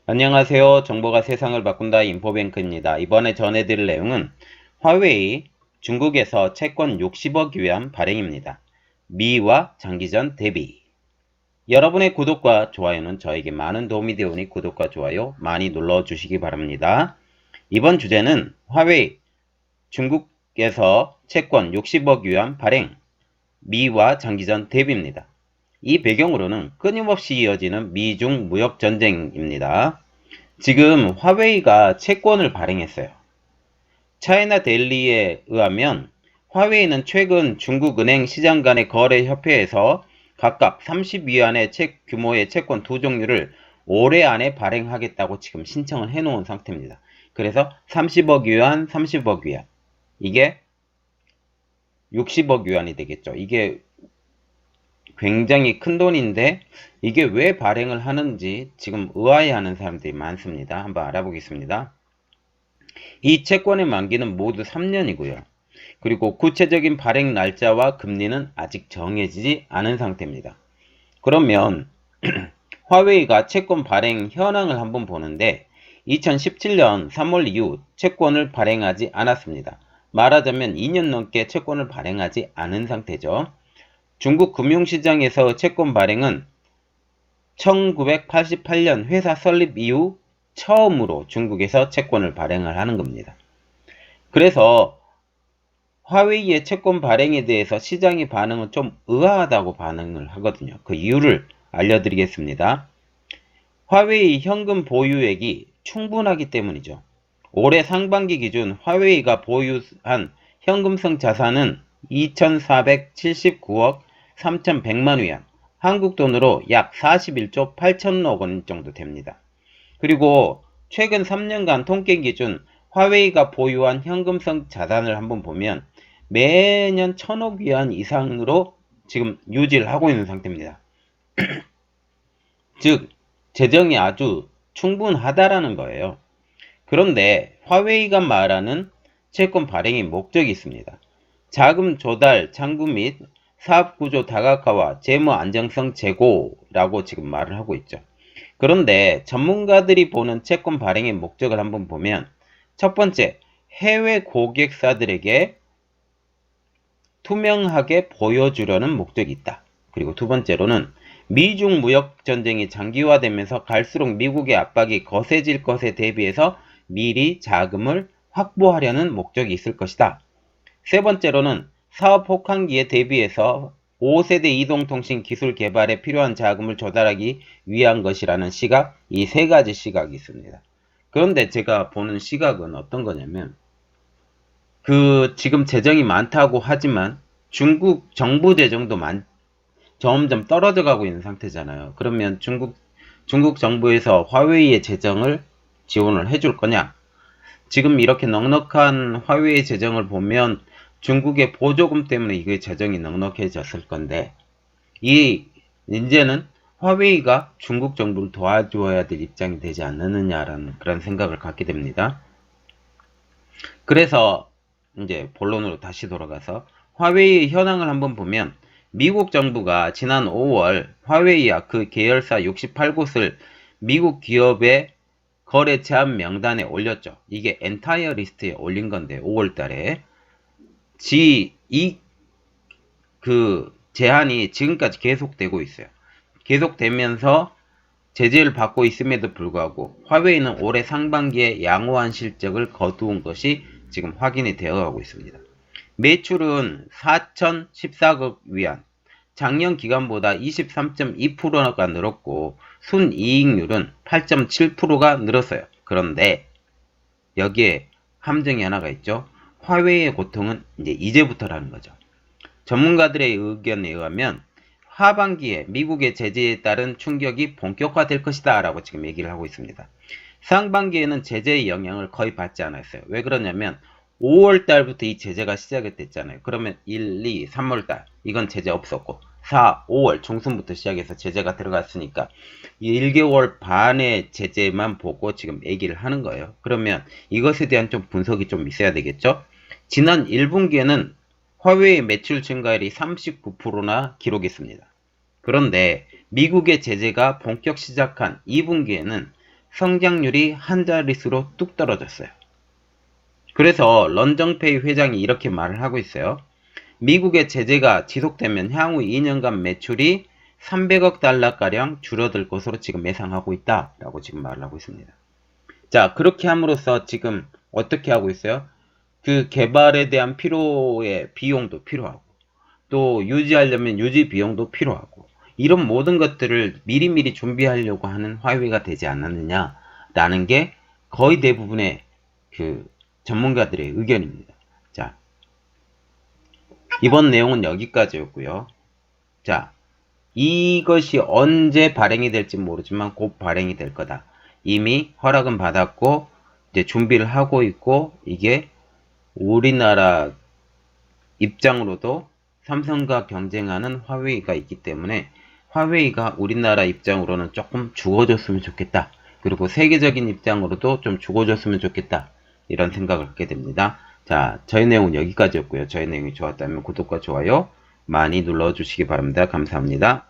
안녕하세요. 정보가 세상을 바꾼다 인포뱅크입니다. 이번에 전해드릴 내용은 화웨이 중국에서 채권 60억 유안 발행입니다. 미와 장기전 대비. 여러분의 구독과 좋아요는 저에게 많은 도움이 되오니 구독과 좋아요 많이 눌러주시기 바랍니다. 이번 주제는 화웨이 중국에서 채권 60억 유안 발행 미와 장기전 대비입니다. 이 배경으로는 끊임없이 이어지는 미중 무역전쟁입니다. 지금 화웨이가 채권을 발행했어요. 차이나 데일리에 의하면 화웨이는 최근 중국은행 시장 간의 거래협회에서 각각 30위안의 규모의 채권 두 종류를 올해 안에 발행하겠다고 지금 신청을 해놓은 상태입니다. 그래서 30억 위안, 30억 위안. 이게 60억 위안이 되겠죠. 이게 굉장히 큰 돈인데 이게 왜 발행을 하는지 지금 의아해하는 사람들이 많습니다. 한번 알아보겠습니다. 이 채권의 만기는 모두 3년이고요. 그리고 구체적인 발행 날짜와 금리는 아직 정해지지 않은 상태입니다. 그러면 화웨이가 채권 발행 현황을 한번 보는데 2017년 3월 이후 채권을 발행하지 않았습니다. 말하자면 2년 넘게 채권을 발행하지 않은 상태죠. 중국 금융시장에서 채권 발행은 1988년 회사 설립 이후 처음으로 중국에서 채권을 발행을 하는 겁니다. 그래서 화웨이의 채권 발행에 대해서 시장의 반응은 좀 의아하다고 반응을 하거든요. 그 이유를 알려드리겠습니다. 화웨이 현금 보유액이 충분하기 때문이죠. 올해 상반기 기준 화웨이가 보유한 현금성 자산은 2,479억 3,100만 위안, 한국 돈으로 약 41조 8천억 원 정도 됩니다. 그리고 최근 3년간 통계 기준 화웨이가 보유한 현금성 자산을 한번 보면 매년 1,000억 위안 이상으로 지금 유지를 하고 있는 상태입니다. 즉 재정이 아주 충분하다라는 거예요. 그런데 화웨이가 말하는 채권 발행의 목적이 있습니다. 자금 조달, 창구 및 사업구조 다각화와 재무 안정성 제고라고 지금 말을 하고 있죠. 그런데 전문가들이 보는 채권 발행의 목적을 한번 보면 첫 번째, 해외 고객사들에게 투명하게 보여주려는 목적이 있다. 그리고 두 번째로는 미중 무역 전쟁이 장기화되면서 갈수록 미국의 압박이 거세질 것에 대비해서 미리 자금을 확보하려는 목적이 있을 것이다. 세 번째로는 사업 혹한기에 대비해서 5세대 이동통신 기술 개발에 필요한 자금을 조달하기 위한 것이라는 시각, 이 세 가지 시각이 있습니다. 그런데 제가 보는 시각은 어떤 거냐면 지금 재정이 많다고 하지만 중국 정부 재정도 점점 떨어져 가고 있는 상태잖아요. 그러면 중국 정부에서 화웨이의 재정을 지원을 해줄 거냐? 지금 이렇게 넉넉한 화웨이 재정을 보면 중국의 보조금 때문에 이게 재정이 넉넉해졌을 건데 이제는 화웨이가 중국 정부를 도와줘야 될 입장이 되지 않느냐라는 그런 생각을 갖게 됩니다. 그래서 이제 본론으로 다시 돌아가서 화웨이의 현황을 한번 보면 미국 정부가 지난 5월 화웨이와 그 계열사 68곳을 미국 기업의 거래 제한 명단에 올렸죠. 이게 엔타이어 리스트에 올린 건데 5월 달에 제한이 지금까지 계속되고 있어요. 계속되면서 제재를 받고 있음에도 불구하고 화웨이는 올해 상반기에 양호한 실적을 거두은 것이 지금 확인이 되어가고 있습니다. 매출은 4,014억 위안, 작년 기간보다 23.2%가 늘었고 순이익률은 8.7%가 늘었어요. 그런데 여기에 함정이 하나가 있죠. 화웨이의 고통은 이제부터라는 거죠. 전문가들의 의견에 의하면 하반기에 미국의 제재에 따른 충격이 본격화될 것이다 라고 지금 얘기를 하고 있습니다. 상반기에는 제재의 영향을 거의 받지 않았어요. 왜 그러냐면 5월 달부터 이 제재가 시작이 됐잖아요. 그러면 1, 2, 3월 달 이건 제재 없었고 4, 5월 중순부터 시작해서 제재가 들어갔으니까 1개월 반의 제재만 보고 지금 얘기를 하는 거예요. 그러면 이것에 대한 좀 분석이 좀 있어야 되겠죠. 지난 1분기에는 화웨이 매출 증가율이 39%나 기록했습니다. 그런데 미국의 제재가 본격 시작한 2분기에는 성장률이 한 자릿수로 뚝 떨어졌어요. 그래서 런정페이 회장이 이렇게 말을 하고 있어요. 미국의 제재가 지속되면 향후 2년간 매출이 300억 달러가량 줄어들 것으로 지금 예상하고 있다라고 지금 말을 하고 있습니다. 자, 그렇게 함으로써 지금 어떻게 하고 있어요? 그 개발에 대한 필요의 비용도 필요하고 또 유지하려면 유지 비용도 필요하고 이런 모든 것들을 미리미리 준비하려고 하는 화웨이가 되지 않았느냐라는 게 거의 대부분의 그 전문가들의 의견입니다. 자, 이번 내용은 여기까지였고요. 자, 이것이 언제 발행이 될지 모르지만 곧 발행이 될 거다. 이미 허락은 받았고 이제 준비를 하고 있고 이게 우리나라 입장으로도 삼성과 경쟁하는 화웨이가 있기 때문에 화웨이가 우리나라 입장으로는 조금 죽어줬으면 좋겠다. 그리고 세계적인 입장으로도 좀 죽어줬으면 좋겠다. 이런 생각을 갖게 됩니다. 자, 저희 내용은 여기까지였고요. 저희 내용이 좋았다면 구독과 좋아요 많이 눌러주시기 바랍니다. 감사합니다.